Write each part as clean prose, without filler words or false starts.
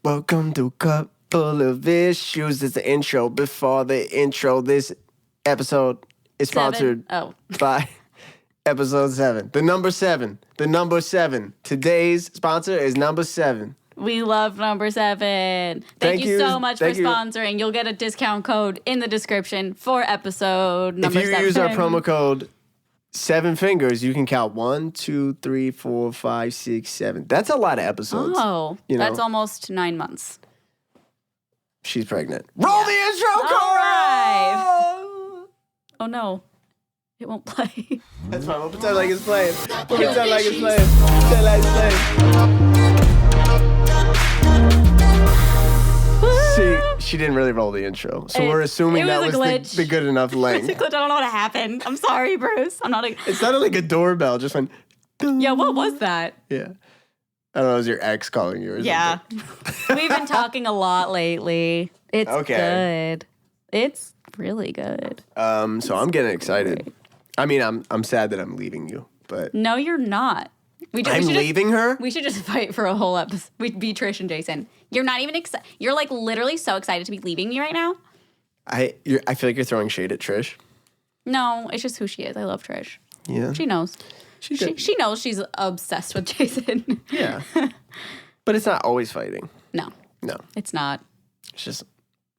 Welcome to Couple of Issues. It's the intro. Before the intro, this episode is sponsored by episode 7. The number 7. The number 7. Today's sponsor is number 7. We love number 7. Thank you so much for sponsoring. You'll get a discount code in the description for episode number 7. If you use our promo code 7 fingers, you can count 1, 2, 3, 4, 5, 6, 7. That's a lot of episodes. Oh, that's almost 9 months. She's pregnant. Roll the intro, Cora! All right. Oh no, it won't play. That's fine. We'll pretend like it's playing. We'll pretend like it's playing. Pretend like it's playing. She didn't really roll the intro, so we're assuming that was the good enough length. It's a glitch. I don't know what happened. I'm sorry, Bruce. I'm not. It sounded like a doorbell. Just went. Yeah, what was that? Yeah. I don't know. It was your ex calling you or something. We've been talking a lot lately. It's good. It's really good. So I'm getting excited. Great. I mean, I'm sad that I'm leaving you, but no, you're not. I'm leaving her? We should just fight for a whole episode. We'd be Trish and Jason. You're not even excited. You're like literally so excited to be leaving me right now. I feel like you're throwing shade at Trish. No, it's just who she is. I love Trish. Yeah. She knows. She knows she's obsessed with Jason. Yeah. But it's not always fighting. No. It's not. It's just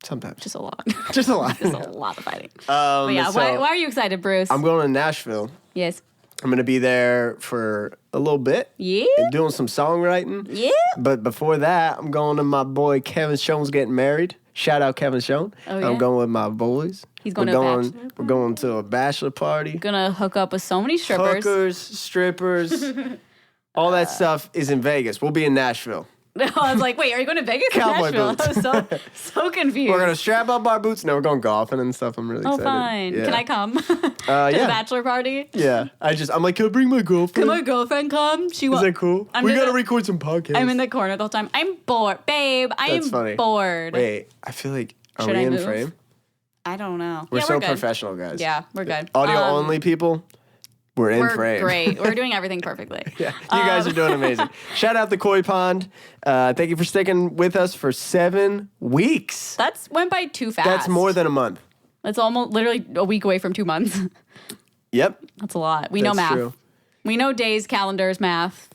sometimes. Just a lot. Just a lot. Just a lot of fighting. But yeah, why are you excited, Bruce? I'm going to Nashville. Yes. I'm going to be there for a little bit. Yeah. And doing some songwriting. Yeah. But before that, I'm going to my boy Kevin Schoen's getting married. Shout out Kevin Schoen. Oh, yeah? I'm going with my boys. He's going to a bachelor party. We're going to a bachelor party. Gonna hook up with so many strippers. Hookers, strippers. All that stuff is in Vegas. We'll be in Nashville. I was like, wait, are you going to Vegas or Cowboy Nashville? boots. I was so confused. We're going to strap up our boots. No, we're going golfing and stuff. I'm really excited. Oh, fine. Yeah. Can I come to the bachelor party? Yeah. I'm like, can I bring my girlfriend? Can my girlfriend come? Is that cool? We got to record some podcasts. I'm in the corner the whole time. I'm bored. Babe, I am bored. Wait, I feel like, are we in frame? I don't know. We're so professional, guys. Yeah, we're good. Audio only people. We're in frame. We're great. We're doing everything perfectly. Yeah, you guys are doing amazing. Shout out the Koi Pond. Thank you for sticking with us for 7 weeks. That's went by too fast. That's more than a month. That's almost literally a week away from 2 months. Yep. That's a lot. We know math. True. We know days, calendars, math.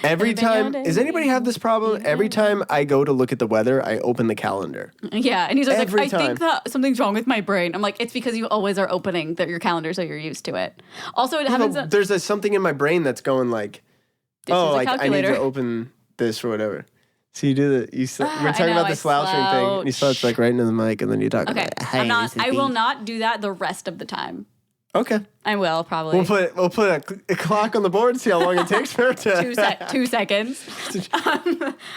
Every time, does anybody have this problem? Every time I go to look at the weather, I open the calendar. Yeah, and he's like, I think that something's wrong with my brain. I'm like, it's because you always are opening your calendar, so you're used to it. Also, it happens. There's something in my brain that's going like, I need to open this or whatever. So you do we're talking about the slouching thing. And you slouch like right into the mic, and then you talk. Okay, about, hey, I will not do that the rest of the time. Okay. I will probably. We'll put a clock on the board and see how long it takes for it to 2 seconds.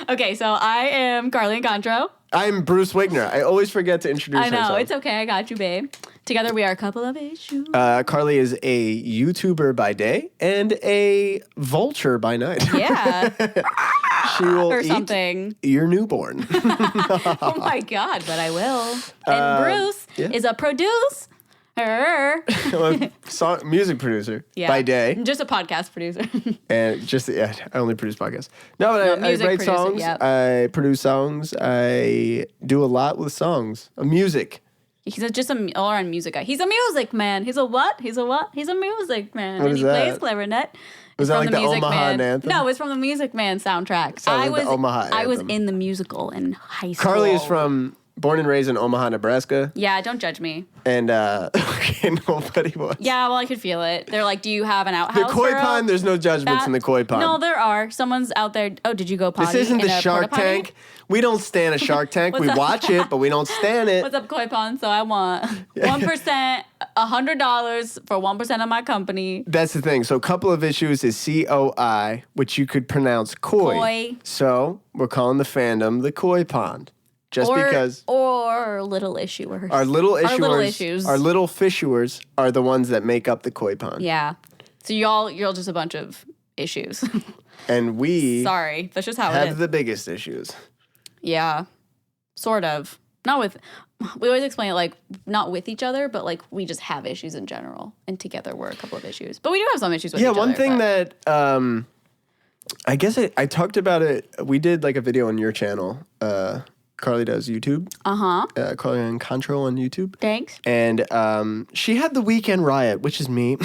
Okay, so I am Carly Encontro. I'm Bruce Wigner. I always forget to introduce myself. I know, it's okay. I got you, babe. Together we are a couple of issues. Carly is a YouTuber by day and a vulture by night. Yeah. She will eat your newborn. Oh my God, but I will. And Bruce is a producer. Music producer by day. Just a podcast producer. And I only produce podcasts. No, but I write songs. Yep. I produce songs. I do a lot with songs. Music. He's just an all-around music guy. He's a music man. He's a what? He's a music man. What and he plays clarinet. Was that like the Omaha anthem? No, it's from the Music Man soundtrack. I was in the musical in high school. Carly is born and raised in Omaha, Nebraska. Yeah, don't judge me. And nobody was. Yeah, well, I could feel it. They're like, do you have an outhouse? The koi pond, there's no judgments in the koi pond. No, there are. Someone's out there. Oh, did you go potty? This isn't the Shark Tank. We don't stand a Shark Tank. We watch it, but we don't stand it. What's up, koi pond? So I want 1%, $100 for 1% of my company. That's the thing. So a couple of issues is COI, which you could pronounce koi. So we're calling the fandom the koi pond. Because little issuers. Our little issuers. Our little fishers are the ones that make up the koi pond. Yeah. So you're just a bunch of issues. And sorry, that's just how it is. Have the biggest issues. Yeah. Sort of. We always explain it like not with each other, but like we just have issues in general. And together we're a couple of issues. But we do have some issues with each other. Yeah, one thing that I guess I talked about it. We did like a video on your channel. Carly does YouTube. Carly and Control on YouTube. Thanks. And she had the Weekend Riot, which is me,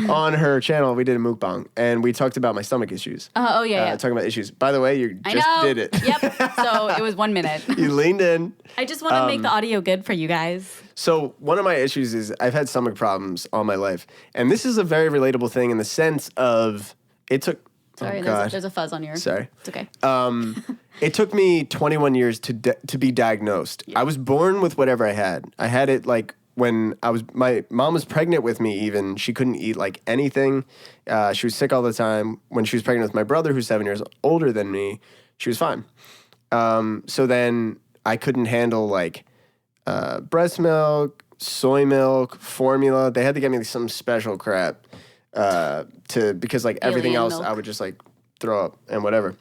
on her channel. We did a mukbang, and we talked about my stomach issues. Talking about issues. By the way, you just did it. Yep. So it was 1 minute. You leaned in. I just want to make the audio good for you guys. So one of my issues is I've had stomach problems all my life, and this is a very relatable thing in the sense of it took. Sorry, there's a fuzz on your. Sorry. It's okay. It took me 21 years to be diagnosed. Yeah. I was born with whatever I had. I had it like when my mom was pregnant with me even. She couldn't eat like anything. She was sick all the time. When she was pregnant with my brother, who's 7 years older than me, she was fine. So then I couldn't handle like breast milk, soy milk, formula. They had to get me some special crap because like everything else milk. I would just like throw up and whatever.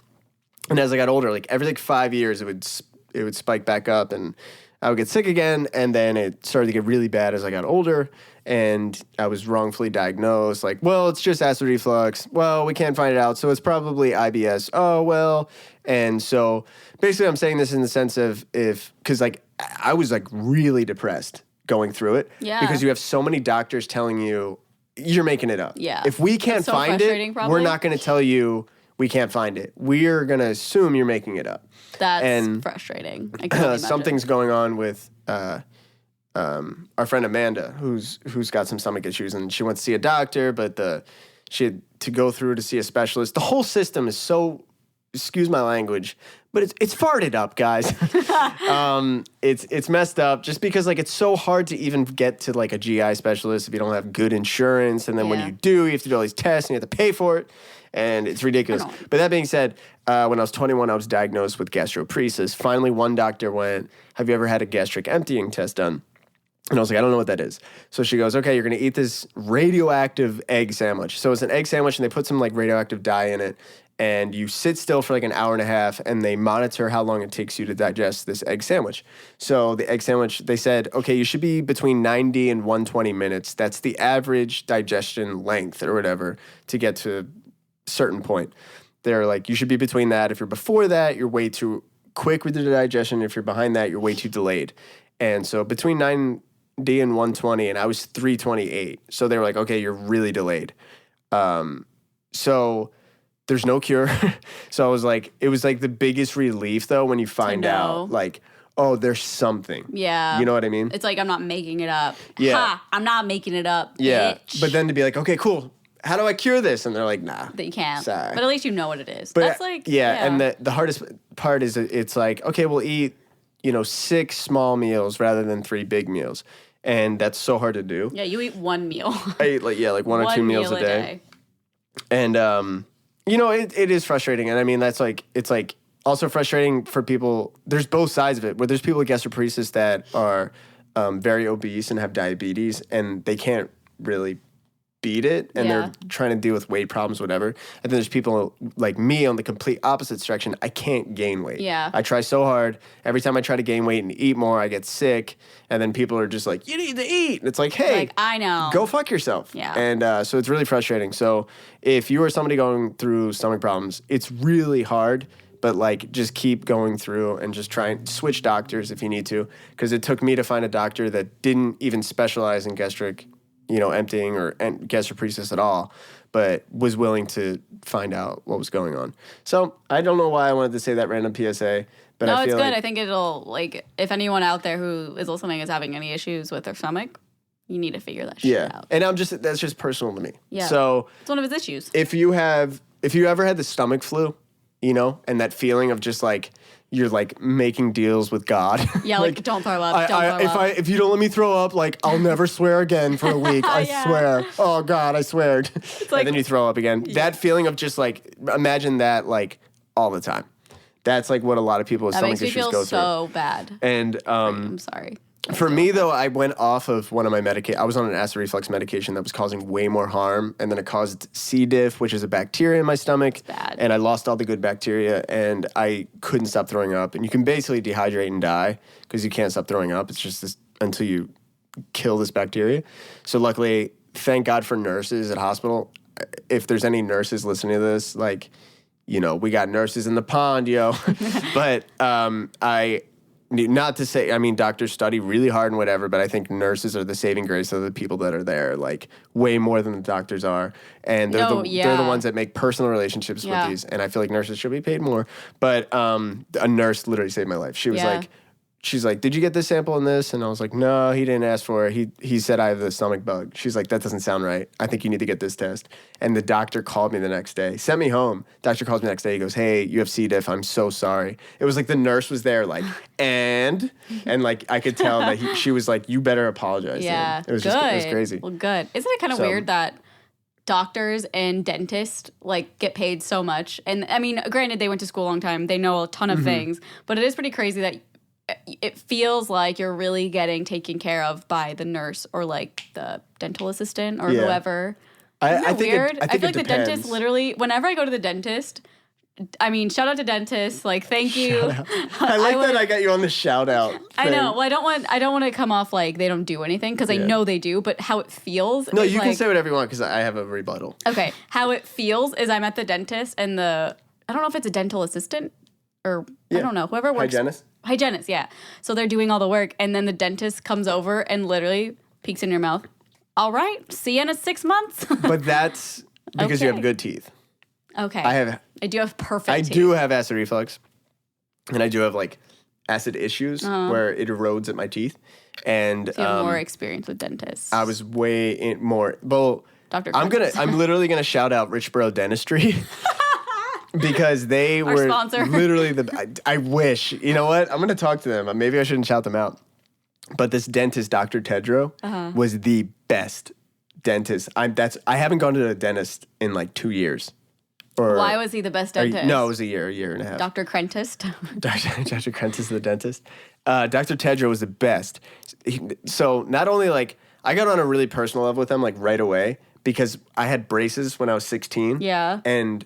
And as I got older, like every like 5 years, it would spike back up, and I would get sick again. And then it started to get really bad as I got older, and I was wrongfully diagnosed. Like, well, it's just acid reflux. Well, we can't find it out, so it's probably IBS. Oh well. And so basically, I'm saying this in the sense of because like I was like really depressed going through it. Yeah. Because you have so many doctors telling you you're making it up. Yeah. If we can't find it, probably. We're not going to tell you. We can't find it. We're going to assume you're making it up. That's frustrating. I can't something's going on with our friend Amanda, who's got some stomach issues, and she went to see a doctor, but she had to go through to see a specialist. The whole system is so, excuse my language, but it's farted up, guys. It's messed up just because like it's so hard to even get to like a GI specialist if you don't have good insurance, and then when you do, you have to do all these tests and you have to pay for it. And it's ridiculous. But that being said, when I was 21, I was diagnosed with gastroparesis. Finally, one doctor went, have you ever had a gastric emptying test done? And I was like, I don't know what that is. So she goes, okay, you're going to eat this radioactive egg sandwich. So it's an egg sandwich, and they put some like radioactive dye in it. And you sit still for like an hour and a half, and they monitor how long it takes you to digest this egg sandwich. So the egg sandwich, they said, okay, you should be between 90 and 120 minutes. That's the average digestion length or whatever to get to certain point. They're like, you should be between that. If you're before that, you're way too quick with the digestion. If you're behind that, you're way too delayed. And so between 90 and 120, and I was 328. So they were like, okay, you're really delayed. So there's no cure. So I was like, it was like the biggest relief though when you find out like, oh, there's something. Yeah. You know what I mean? It's like, I'm not making it up. Yeah. Ha! I'm not making it up, yeah. bitch. But then to be like, okay, cool. How do I cure this? And they're like, nah. That you can't. Sorry. But at least you know what it is. But that's like, and the hardest part is it's like, okay, we'll eat, 6 small meals rather than 3 big meals. And that's so hard to do. Yeah, you eat one meal. I eat like one or two meals a day. And, it is frustrating. And I mean, that's like, it's like also frustrating for people. There's both sides of it, where there's people with gastroparesis that are very obese and have diabetes, and they can't really beat it, and they're trying to deal with weight problems, whatever. And then there's people like me on the complete opposite direction. I can't gain weight. Yeah. I try so hard. Every time I try to gain weight and eat more, I get sick. And then people are just like, you need to eat. And it's like, hey, I know. Go fuck yourself. Yeah. And so it's really frustrating. So if you are somebody going through stomach problems, it's really hard. But like, just keep going through and just try and switch doctors if you need to. Because it took me to find a doctor that didn't even specialize in gastric emptying or gastroparesis at all, but was willing to find out what was going on. So I don't know why I wanted to say that random PSA, but no, I feel it's good. like, I think it'll, like, if anyone out there who is listening is having any issues with their stomach, you need to figure that shit out. And that's just personal to me. Yeah. So it's one of his issues. If you ever had the stomach flu, and that feeling of just like, you're like making deals with God. Yeah, like don't throw up. If you don't let me throw up, like I'll never swear again for a week. I swear. Oh God, I swear. It's like, and then you throw up again. Yeah. That feeling of just like, imagine that like all the time. That's like what a lot of people with stomach issues go through. So bad. And I'm sorry. For me, though, I went off of one of my medication. I was on an acid reflux medication that was causing way more harm, and then it caused C. diff, which is a bacteria in my stomach. It's bad. And I lost all the good bacteria, and I couldn't stop throwing up. And you can basically dehydrate and die because you can't stop throwing up. It's just this, until you kill this bacteria. So luckily, thank God for nurses at hospital. If there's any nurses listening to this, like, we got nurses in the pond, yo. But not to say, I mean, doctors study really hard and whatever, but I think nurses are the saving grace of the people that are there, like way more than the doctors are. And they're the ones that make personal relationships with these. And I feel like nurses should be paid more. But a nurse literally saved my life. She was she's like, did you get this sample in this? And I was like, no, he didn't ask for it. He said I have the stomach bug. She's like, that doesn't sound right. I think you need to get this test. And the doctor called me the next day, sent me home. Doctor calls me the next day. He goes, hey, you have C. diff. I'm so sorry. It was like the nurse was there like, and like I could tell that she was like, you better apologize. Yeah, it was crazy. Well, good. Isn't it kind of weird that doctors and dentists like get paid so much? And I mean, granted, they went to school a long time. They know a ton of things, but it is pretty crazy that it feels like you're really getting taken care of by the nurse or like the dental assistant or whoever. Isn't that weird? I feel like the dentist literally, whenever I go to the dentist, I mean, shout out to dentists. Like, thank you. I like that I got you on the shout out thing. I know. Well, I don't want to come off like they don't do anything because I know they do, but how it feels. No, you can say whatever you want because I have a rebuttal. Okay. How it feels is I'm at the dentist and I don't know if it's a dental assistant or I don't know, whoever works. Hygienist, yeah. So they're doing all the work, and then the dentist comes over and literally peeks in your mouth. All right, see you in 6 months. But that's because you have good teeth. Okay. I do have perfect teeth. I do have acid reflux, and I do have like acid issues where it erodes at my teeth. And so you have more experience with dentists. I was way more. Well, Dr. I'm literally gonna shout out Richboro Dentistry. Because they were literally I wish. You know what? I'm going to talk to them. Maybe I shouldn't shout them out. But this dentist, Dr. Tedrow, was the best dentist. I haven't gone to a dentist in like 2 years. Why was he the best dentist? No, it was a year and a half. Dr. Crentist? Dr. Crentist, the dentist. Dr. Tedrow was the best. So not only like, I got on a really personal level with him like right away because I had braces when I was 16. Yeah. And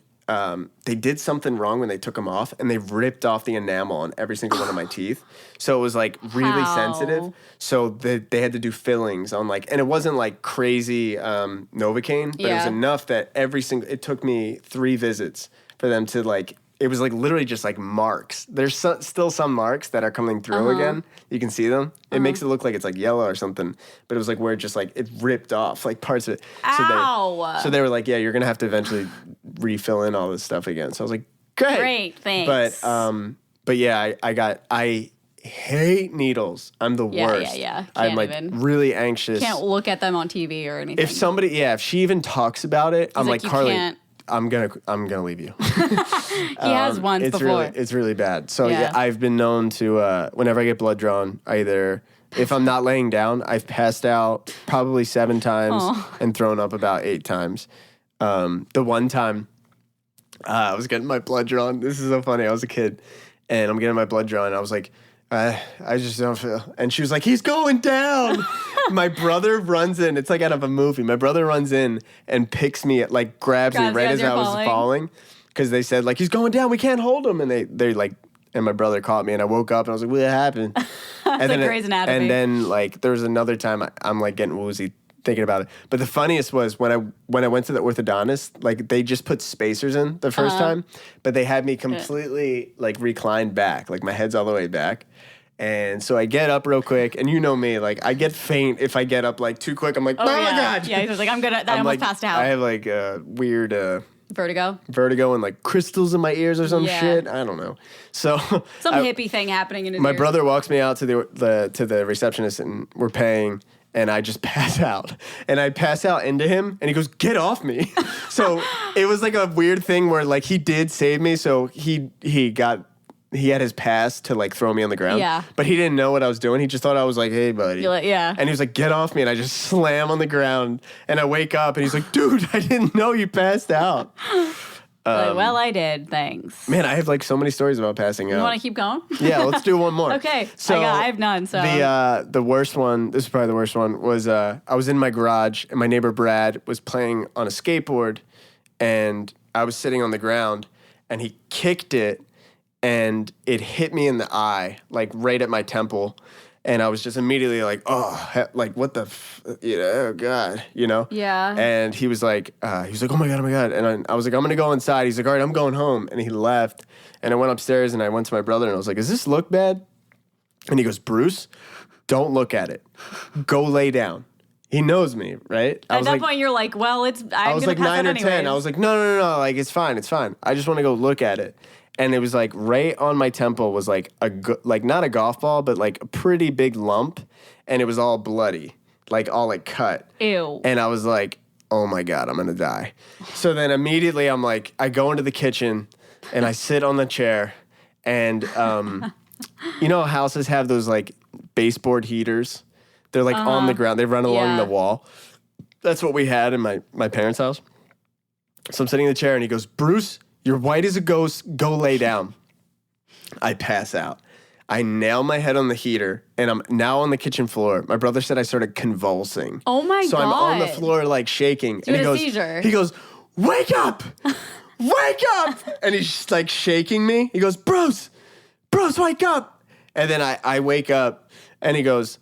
they did something wrong when they took them off, and they ripped off the enamel on every single one of my teeth. So it was like really sensitive. So they had to do fillings on like, and it wasn't like crazy Novocaine, but it was enough that it took me 3 visits for them to like. It was like literally just like marks. There's still some marks that are coming through again. You can see them. It makes it look like it's like yellow or something. But it was like where it just like it ripped off like parts of it. Ow! So they were like, yeah, you're gonna have to eventually refill in all this stuff again. So I was like, great, thanks. But yeah, I hate needles. I'm the worst. Yeah. I'm like really anxious. Can't look at them on TV or anything. If she even talks about it, I'm like Carly. Can't. I'm gonna leave you. He has once before. It's really bad. So yeah, I've been known to whenever I get blood drawn, if I'm not laying down, I've passed out probably 7 times and thrown up about 8 times. The one time I was getting my blood drawn. This is so funny. I was a kid and I'm getting my blood drawn. And I was like, I just don't feel. And she was like, he's going down. My brother runs in. It's like out of a movie. My brother runs in and picks me, like grabs me right as I was falling. Because they said, like, he's going down. We can't hold him. And they like, and my brother caught me. And I woke up and I was like, what happened? And then Grey's Anatomy. And then, like, there was another time I'm like getting woozy thinking about it. But the funniest was when I went to the orthodontist, like they just put spacers in the first time, but they had me completely like reclined back, like my head's all the way back. And so I get up real quick, and you know me, like I get faint if I get up like too quick. I'm like, oh my God. Yeah, he's like, I almost passed out. I have like a weird vertigo and like crystals in my ears or some shit. I don't know. So some hippie thing happening in his my ears. brother walks me out to the receptionist, and we're paying. And I just pass out. And I pass out into him, and he goes, get off me. So it was like a weird thing where, like, he did save me. So he had his pass to, like, throw me on the ground. Yeah. But he didn't know what I was doing. He just thought I was like, hey, buddy. You're like, yeah. And he was like, get off me. And I just slam on the ground. And I wake up, and he's like, dude, I didn't know you passed out. Well, I did. Thanks. Man, I have like so many stories about passing out. You want to keep going? Yeah, let's do one more. Okay. So I have none. So the worst one. This is probably the worst one. Was I was in my garage and my neighbor Brad was playing on a skateboard, and I was sitting on the ground, and he kicked it, and it hit me in the eye, like right at my temple. And I was just immediately like, oh, like what the, oh God, Yeah. And he was like, oh my God. And I was like, I'm going to go inside. He's like, all right, I'm going home. And he left. And I went upstairs and I went to my brother and I was like, does this look bad? And he goes, Bruce, don't look at it. Go lay down. He knows me, right? At that point, you're like, well, I was like 9 or 10. I was like, no. Like, it's fine. I just want to go look at it. And it was like right on my temple was like not a golf ball, but like a pretty big lump. And it was all bloody, like all like cut. Ew. And I was like, oh my God, I'm going to die. So then immediately I'm like, I go into the kitchen and I sit on the chair and, houses have those like baseboard heaters. They're like on the ground. They run along the wall. That's what we had in my parents' house. So I'm sitting in the chair and he goes, Bruce, you're white as a ghost. Go lay down. I pass out. I nail my head on the heater, and I'm now on the kitchen floor. My brother said I started convulsing. Oh, my God. So I'm on the floor, like, shaking. You had a seizure. He goes, wake up! Wake up! And he's just, like, shaking me. He goes, Bruce, wake up! And then I wake up, and he goes,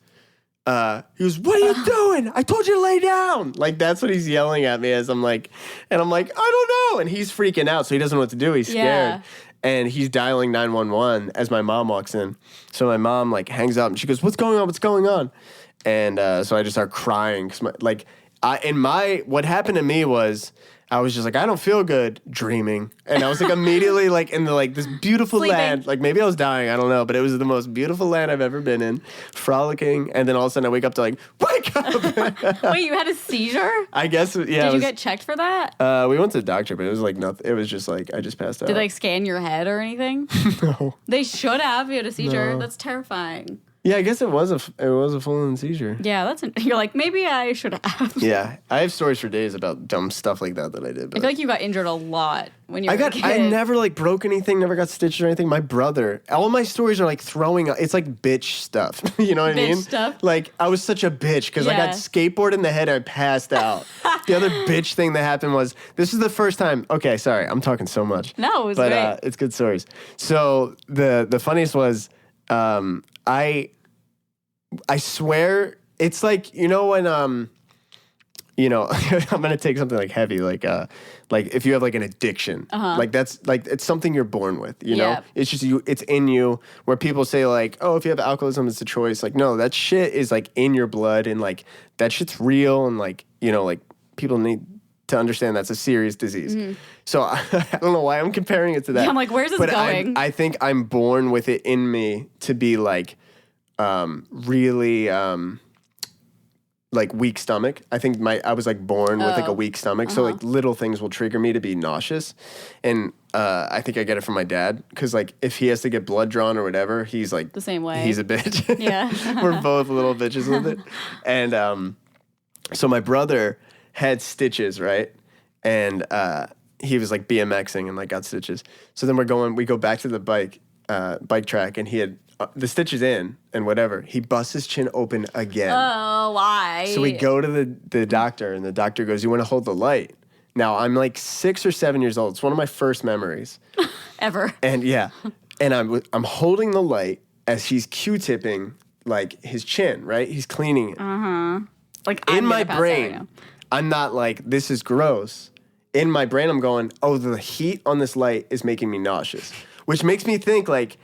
what are you doing? I told you to lay down. Like, that's what he's yelling at me as I'm like, I don't know. And he's freaking out, so he doesn't know what to do. He's scared. Yeah. And he's dialing 911 as my mom walks in. So my mom, like, hangs up, and she goes, what's going on? And so I just start crying. What happened to me was, I was just like, I don't feel good, dreaming. And I was like immediately like in the like this beautiful land. Like maybe I was dying, I don't know. But it was the most beautiful land I've ever been in. Frolicking. And then all of a sudden I wake up to like, wake up. Wait, you had a seizure? I guess, yeah. Did you get checked for that? We went to the doctor, but it was like nothing. It was just like, I just passed out. Did they like scan your head or anything? No. They should have. You had a seizure. No. That's terrifying. Yeah, I guess it was a full-on seizure. Yeah, you're like, maybe I should have. Yeah, I have stories for days about dumb stuff like that I did. But I feel like you got injured a lot when you were a kid. I never like broke anything, never got stitched or anything. My brother, all my stories are like throwing up. It's like bitch stuff. You know what I mean? Bitch stuff? Like, I was such a bitch because I got skateboard in the head and I passed out. The other bitch thing that happened was, this is the first time, okay, sorry, I'm talking so much. No, it was great. But it's good stories. So the funniest was, I swear, it's like, when, I'm going to take something like heavy, like if you have like an addiction, like that's like, it's something you're born with, you know, it's just it's in you, where people say like, oh, if you have alcoholism, it's a choice. Like, no, that shit is like in your blood, and like that shit's real. And like, like people need to understand that's a serious disease. Mm-hmm. So I don't know why I'm comparing it to that. Yeah, I'm like, where's this going? I think I'm born with it in me to be like, really like weak stomach. I think I was like born with like a weak stomach, so like little things will trigger me to be nauseous, and I think I get it from my dad, because like if he has to get blood drawn or whatever, he's like the same way. He's a bitch. Yeah, we're both little bitches with it, and so my brother had stitches, right, and he was like BMXing and like got stitches. So then we go back to the bike track, and he had the stitches in and whatever. He busts his chin open again. Oh, why? So we go to the doctor, and the doctor goes, you want to hold the light? Now, I'm like 6 or 7 years old. It's one of my first memories. Ever. And yeah. And I'm holding the light as he's Q-tipping like his chin, right? He's cleaning it. Uh-huh. Like in my brain, I'm not like, this is gross. In my brain, I'm going, oh, the heat on this light is making me nauseous. Which makes me think like,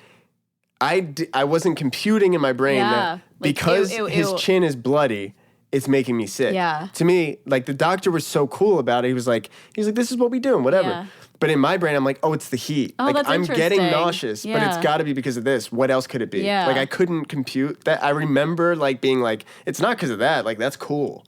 I wasn't computing in my brain that because his chin is bloody, it's making me sick. Yeah. To me, like the doctor was so cool about it. He was like, this is what we do and whatever. Yeah. But in my brain, I'm like, oh, it's the heat. Oh, like that's I'm getting nauseous, yeah. but it's got to be because of this. What else could it be? Yeah. Like I couldn't compute that. I remember like being like, it's not because of that. Like that's cool.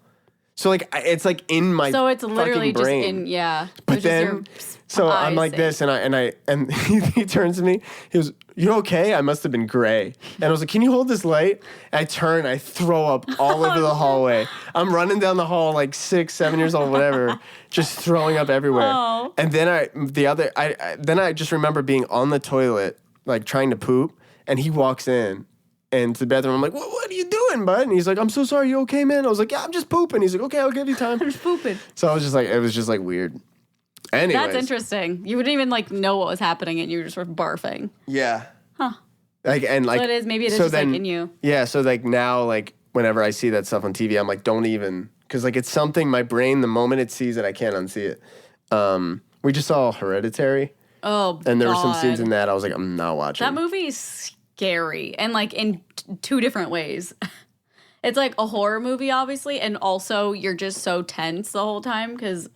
So like it's like in my so it's literally just brain. In yeah. But then so I'm like this, and he turns to me. He goes, "You okay?" I must have been gray, and I was like, "Can you hold this light?" And I turn, I throw up all over the hallway. I'm running down the hall like 6, 7 years old, whatever, just throwing up everywhere. Oh. And then I just remember being on the toilet, like trying to poop, and he walks in. And to the bathroom, I'm like, what are you doing, bud? And he's like, I'm so sorry, you okay, man? I was like, yeah, I'm just pooping. He's like, okay, I'll give you time. I'm just pooping. So I was just like, it was just like weird. Anyways. That's interesting. You wouldn't even like know what was happening and you just were barfing. Yeah. Huh. Like, and like, so it is, maybe it is so just then, like in you. Yeah. So like now, like whenever I see that stuff on TV, I'm like, don't even, because like it's something my brain, the moment it sees it, I can't unsee it. We just saw Hereditary. Oh, and there were some scenes in that I was like, I'm not watching. That movie is scary, and like in two different ways. It's like a horror movie, obviously, and also you're just so tense the whole time because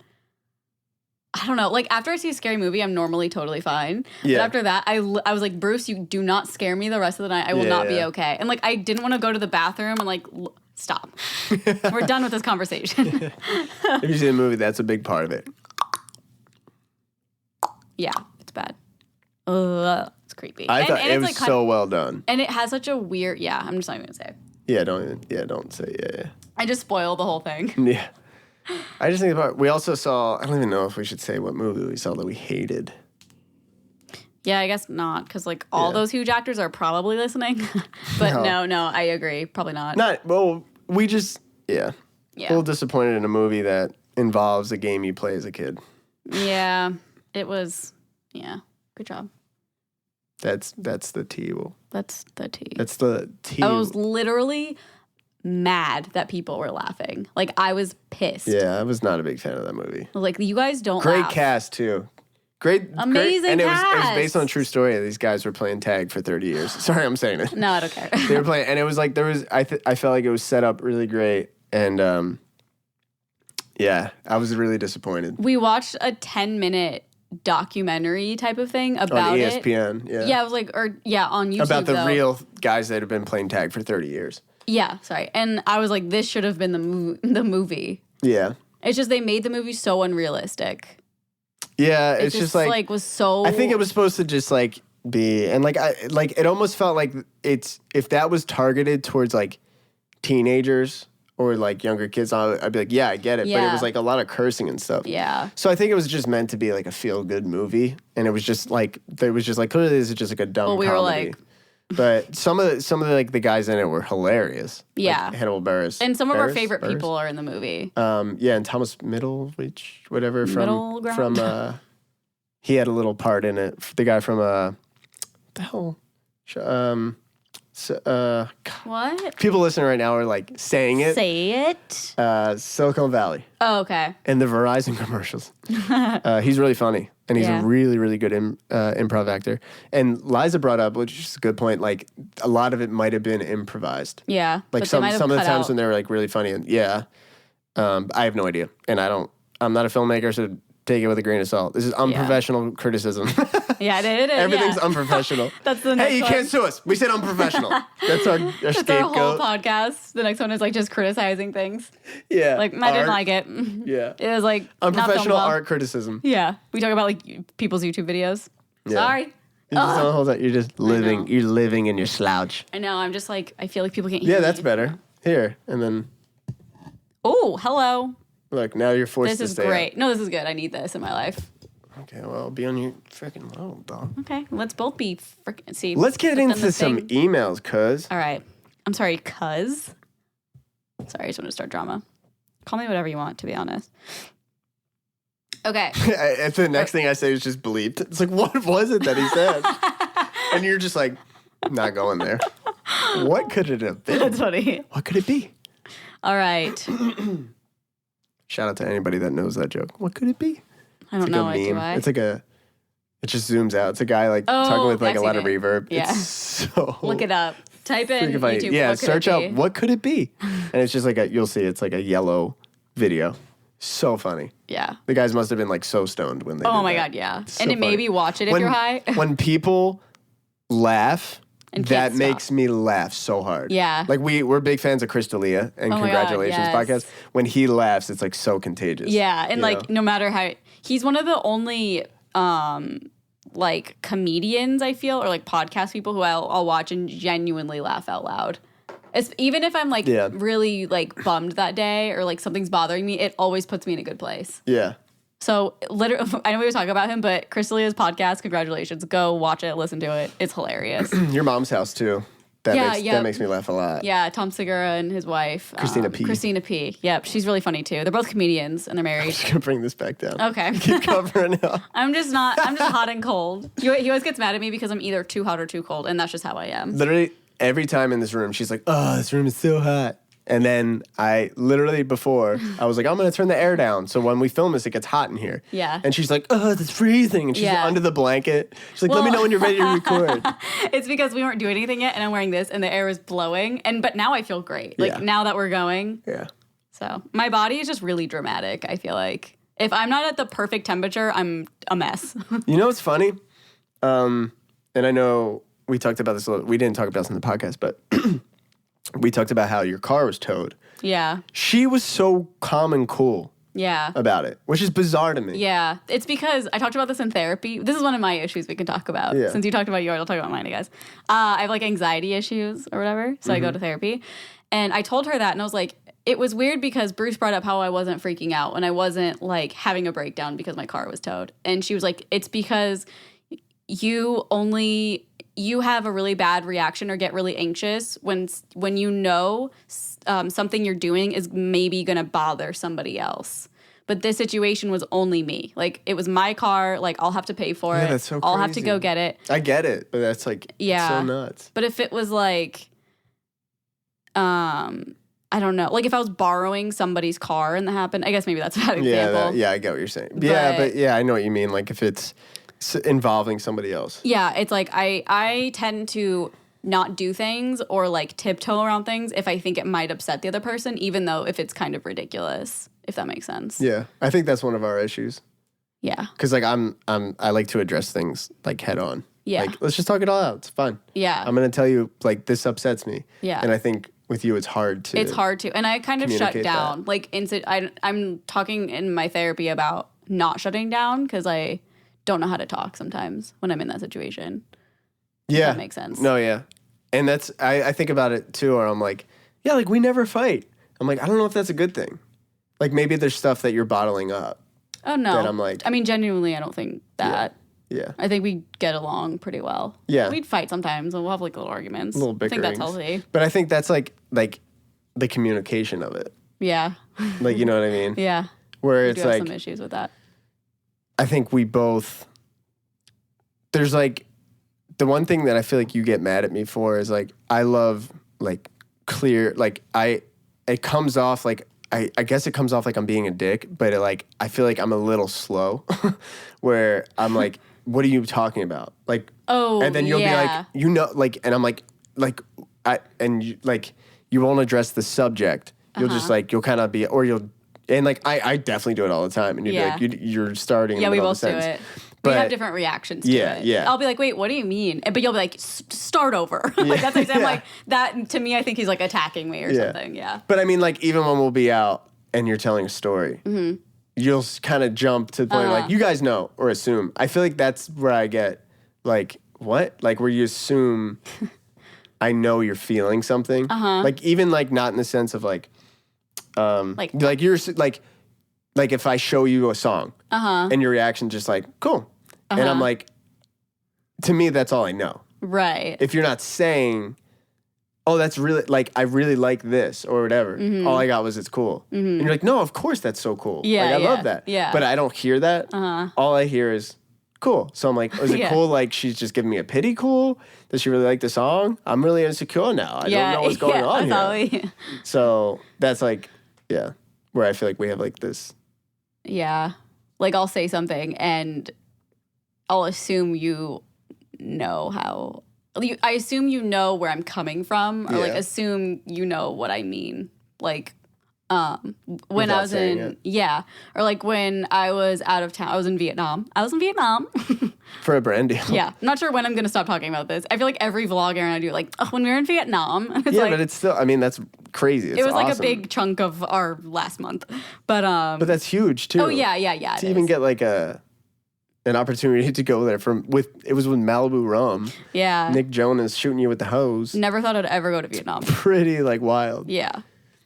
I don't know. Like after I see a scary movie, I'm normally totally fine. Yeah. But after that, I was like, Bruce, you do not scare me the rest of the night. I will not be okay. And like I didn't want to go to the bathroom and like stop. We're done with this conversation. If you see the movie, that's a big part of it. Yeah, it's bad. It's creepy. I thought it was like so well done. And it has such a weird. Yeah, I'm just not even gonna say. Yeah, don't say. Yeah. I just spoiled the whole thing. Yeah. I just think about. We also saw. I don't even know if we should say what movie we saw that we hated. Yeah, I guess not, because like all those huge actors are probably listening. But no, I agree, probably not. We just a little disappointed in a movie that involves a game you play as a kid. Yeah, it was. Yeah, good job. That's the tea. That's the tea. That's the tea. I was literally mad that people were laughing. Like, I was pissed. Yeah, I was not a big fan of that movie. Like, you guys don't Great laugh. Cast, too. Amazing and cast. It was based on a true story. These guys were playing tag for 30 years. Sorry, I'm saying it. No, I don't care. They were playing, and it was like, I felt like it was set up really great. And, I was really disappointed. We watched a 10-minute documentary type of thing about on ESPN, it. Yeah, it was like, on YouTube. About the real guys that have been playing tag for 30 years. Yeah, sorry. And I was like, this should have been the movie. Yeah. It's just they made the movie so unrealistic. Yeah, it's just like was so. I think it was supposed to just like be, and like it almost felt like it's, if that was targeted towards like teenagers or like younger kids, I'd be like, yeah, I get it. Yeah. But it was like a lot of cursing and stuff. Yeah. So I think it was just meant to be like a feel good movie, and it was just like clearly this is just like a dumb comedy. Were like. But some of the like the guys in it were hilarious. Yeah, like Hannibal Buress, and some of our favorite people are in the movie. And Thomas Middleditch, whatever from he had a little part in it. The guy from the hell, what? People listening right now are like saying it. Say it. Silicon Valley. Oh, okay. And the Verizon commercials. He's really funny. And he's a really, really good improv actor. And Liza brought up, which is a good point, like a lot of it might have been improvised. Yeah. Like some of the times when they were like really funny. And I have no idea. And I'm not a filmmaker, so take it with a grain of salt. This is unprofessional criticism. Yeah, it is. Everything's unprofessional. That's the next Hey, you one. Can't sue us. We said unprofessional. That's our scapegoat. Our whole podcast. The next one is like just criticizing things. Yeah. Like, I didn't like it. Yeah. It was like unprofessional art criticism. Yeah. We talk about like people's YouTube videos. Yeah. Sorry. You just don't hold that. You're just living. You're living in your slouch. I know. I'm just like, I feel like people can't hear me. That's better. Here. And then. Oh, hello. Look, now you're forced to stay. This is great. Up. No, this is good. I need this in my life. Okay, well, be on your freaking low, dog. Okay, let's both be freaking. See, let's get into some emails, cuz. All right. I'm sorry, cuz. Sorry, I just want to start drama. Call me whatever you want, to be honest. Okay. The next thing I say is just bleeped. It's like, what was it that he said? And you're just like, not going there. What could it have been? That's funny. What could it be? All right. Shout out to anybody that knows that joke. What could it be? I don't know. Do I? It's like it just zooms out. It's a guy like talking with like a lot of reverb. Yeah. It's so. Look it up. Type in YouTube. Yeah, search out what could it be, and it's just like you'll see it's like a yellow video. So funny. Yeah. The guys must have been like so stoned when they. Oh my god, yeah. So and it made me watch it if you're high. When people laugh. That makes me laugh so hard. Yeah. Like we're big fans of Chris D'Elia and Congratulations podcast. When he laughs, it's like so contagious. Yeah. And like no matter how he's one of the only like comedians I feel or like podcast people who I'll watch and genuinely laugh out loud. Even if I'm like really like bummed that day or like something's bothering me, it always puts me in a good place. Yeah. So, literally, I know we were talking about him, but Chris D'Elia's podcast, congratulations. Go watch it, listen to it. It's hilarious. Your mom's house, too. That makes me laugh a lot. Yeah, Tom Segura and his wife. Christina P. Christina P. Yep, she's really funny too. They're both comedians and they're married. I'm just going to bring this back down. Okay. Keep covering it up. I'm just hot and cold. He always gets mad at me because I'm either too hot or too cold, and that's just how I am. Literally, every time in this room, she's like, oh, this room is so hot. And then before, I was like, I'm going to turn the air down. So when we film this, it gets hot in here. Yeah. And she's like, oh, it's freezing. And she's under the blanket. She's like, let me know when you're ready to record. It's because we weren't doing anything yet, and I'm wearing this, and the air is blowing. But now I feel great. Like, now that we're going. Yeah. So my body is just really dramatic, I feel like. If I'm not at the perfect temperature, I'm a mess. You know what's funny? And I know we talked about this a little. We didn't talk about this in the podcast, but... we talked about how your car was towed. Yeah. She was so calm and cool. Yeah. About it, which is bizarre to me. Yeah. It's because I talked about this in therapy. This is one of my issues we can talk about. Yeah. Since you talked about yours, I'll talk about mine, I guess. I have like anxiety issues or whatever, so I go to therapy. And I told her that, and I was like, it was weird because Bruce brought up how I wasn't freaking out and I wasn't like having a breakdown because my car was towed. And she was like, it's because you have a really bad reaction or get really anxious when you know something you're doing is maybe going to bother somebody else. But this situation was only me. Like, it was my car. Like, I'll have to pay for it. That's so I'll crazy. have to go get it. I get it, but that's like so nuts. But if it was like, I don't know. Like, if I was borrowing somebody's car and that happened, I guess maybe that's a bad example. Yeah, I get what you're saying. But I know what you mean. Like, if it's involving somebody else. Yeah, it's like I tend to not do things or like tiptoe around things if I think it might upset the other person, even though if it's kind of ridiculous, if that makes sense. Yeah, I think that's one of our issues. Yeah, because like I like to address things like head on. Yeah, like let's just talk it all out. It's fun. Yeah, I'm gonna tell you like this upsets me. Yeah, and I think with you it's hard to. It's hard to, and I kind of shut down. That. Like I'm talking in my therapy about not shutting down because I don't know how to talk sometimes when I'm in that situation. Yeah. That makes sense. No, yeah. And that's, I think about it too, where I'm like, yeah, like we never fight. I'm like, I don't know if that's a good thing. Like maybe there's stuff that you're bottling up. Oh, no. That I'm like. I mean, genuinely, I don't think that. Yeah. I think we get along pretty well. Yeah. We'd fight sometimes and we'll have like little arguments. Little bickerings. I think that's healthy. But I think that's like the communication of it. Yeah. Like, you know what I mean? Yeah. Where we it's do have like. some issues with that. I think we both, there's like, the one thing that I feel like you get mad at me for is like, I love like clear, like it comes off like, I guess it comes off like I'm being a dick, but I feel like I'm a little slow where I'm like, what are you talking about? Like, and then you'll be like, you know, like, and I'm like, you won't address the subject. You'll just like, you'll kind of be, or you'll, and like, I definitely do it all the time. And you'd be like, you're starting. Yeah, we both do sentence. it. But, we have different reactions to it. Yeah. I'll be like, wait, what do you mean? But you'll be like, start over. Like, that's like, I'm like, that, to me, I think he's like attacking me or something. Yeah. But I mean, like, even when we'll be out and you're telling a story, you'll kind of jump to the point where, like, you guys know or assume. I feel like that's where I get, like, what? Like, where you assume I know you're feeling something. Like, even, like, not in the sense of, like you're, like if I show you a song and your reaction just like, cool. And I'm like, to me, that's all I know. Right. If you're not saying, oh, that's really, like, I really like this or whatever. All I got was it's cool. And you're like, no, of course that's so cool. Yeah, like, I love that. Yeah. But I don't hear that. All I hear is cool. So I'm like, is it cool? Like, she's just giving me a pity cool? Does she really like the song? I'm really insecure now. I don't know what's going on here. So that's like, where I feel like we have like this. Yeah. Like I'll say something and I'll assume you know how. I assume you know where I'm coming from, or like assume you know what I mean. Like when I was in or like when I was out of town, I was in Vietnam. For a brand deal. Yeah. I'm not sure when I'm going to stop talking about this. I feel like every vlog Aaron and I do, like, when we were in Vietnam. It's but it's still, I mean, that's crazy. It's it was awesome. like a big chunk of our last month. But that's huge too. Oh yeah. To even get like an opportunity to go there it was with Malibu Rum. Yeah. Nick Jonas shooting you with the hose. Never thought I'd ever go to Vietnam. Pretty like wild. Yeah.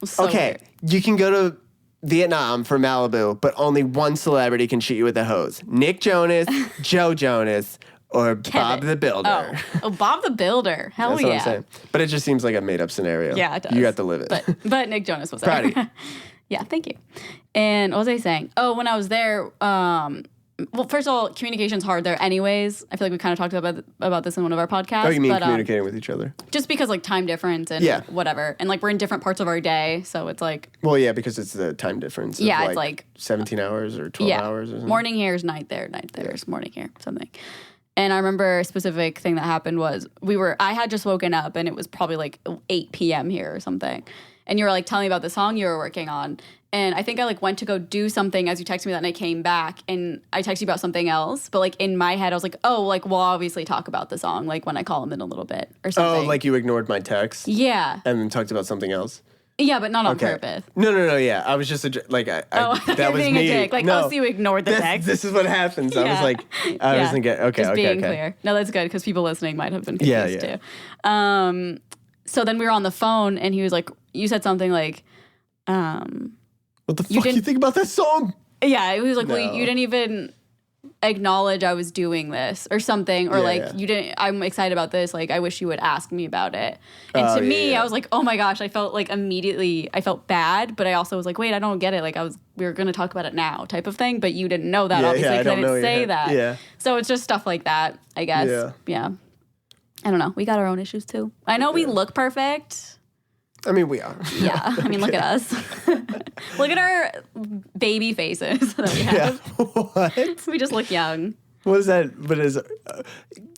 So okay. Weird. You can go to Vietnam for Malibu, but only one celebrity can shoot you with a hose. Nick Jonas, Joe Jonas, Or Bob the Builder. Oh, Bob the Builder. Hell That's yeah. what I'm saying. But it just seems like a made-up scenario. Yeah, it does. You got to live it. But Nick Jonas was there. Proud of you. Yeah, thank you. And what was I saying? Oh, when I was there, well, first of all, communication's hard there anyways. I feel like we kind of talked about this in one of our podcasts. Oh, you mean communicating with each other? Just because, like, time difference and whatever. And, like, we're in different parts of our day, so it's like... Well, yeah, because it's the time difference. Yeah, it's like... 17 hours or 12 hours or something. Morning here is night there, night there is morning here, something. And I remember a specific thing that happened was I had just woken up, and it was probably, like, 8 p.m. here or something. And you were, like, telling me about the song you were working on. And I think I, like, went to go do something as you texted me that, and I came back, and I texted you about something else. But, like, in my head, I was like, oh, like, we'll obviously talk about the song, like, when I call him in a little bit or something. Oh, like you ignored my text? Yeah. And then talked about something else? Yeah, but not on purpose. No, yeah. I was just, that was being me. A dick. Like, no, so you ignored the text. This is what happens. Yeah. I was like, I was thinking, okay, just okay, being clear. No, that's good, because people listening might have been confused too. So then we were on the phone, and he was like, you said something like, what the fuck you think about that song? Yeah, he was like, well, you didn't even acknowledge I was doing this or something, or you didn't, I'm excited about this, like, I wish you would ask me about it. And to me, I was like, oh my gosh, I felt like immediately, I felt bad, but I also was like, wait, I don't get it, like, we were going to talk about it now type of thing, but you didn't know that, obviously, because I didn't say that. Yeah. So it's just stuff like that, I guess. Yeah. I don't know. We got our own issues too. I know we look perfect. I mean, we are. Yeah. I mean, look at us. Look at our baby faces that we have. Yeah. What? We just look young. What is that? What is?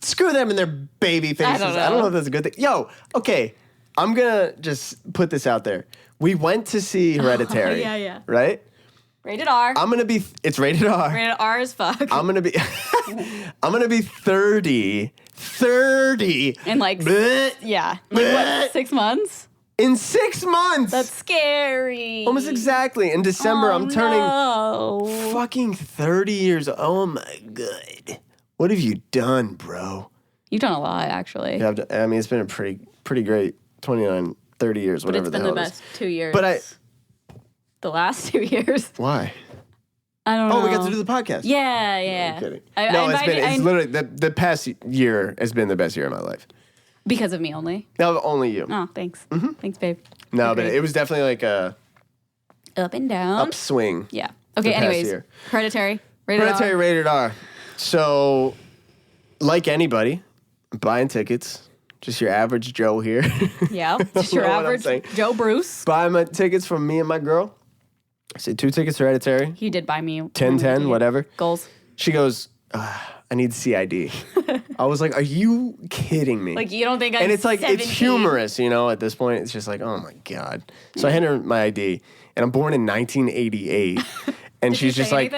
Screw them and their baby faces. I don't know if that's a good thing. Yo, okay. I'm going to just put this out there. We went to see Hereditary. Yeah. Right? Rated R. It's rated R. Rated R as fuck. I'm going to be 30. 30. In like, bleh, what, 6 months? In 6 months. That's scary. Almost exactly. In December, I'm turning fucking 30 years old. Oh my God. What have you done, bro? You've done a lot, actually. Yeah, I mean, it's been a pretty great 29, 30 years, whatever the hell But it's been the best 2 years. But the last 2 years. Why? I don't know. Oh, we got to do the podcast. Yeah. I'm kidding. It's literally, the past year has been the best year of my life. Because of me only? No, only you. Oh, thanks. Mm-hmm. Thanks, babe. No, but it was definitely like a... Up and down. Upswing. Yeah. Okay, anyways. Year. Hereditary. Rated R. Rated R. So, like anybody, buying tickets. Just your average Joe here. Yeah, just your average Joe Bruce. Buy my tickets from me and my girl. I said 2 tickets to Hereditary. He did buy me 10, whatever. Goals. She goes, I need CID. I was like, are you kidding me? Like, you don't think I'm And it's like, 17? it's humorous, you know, at this point. It's just like, oh my God. So I hand her my ID, and I'm born in 1988. And she's just like,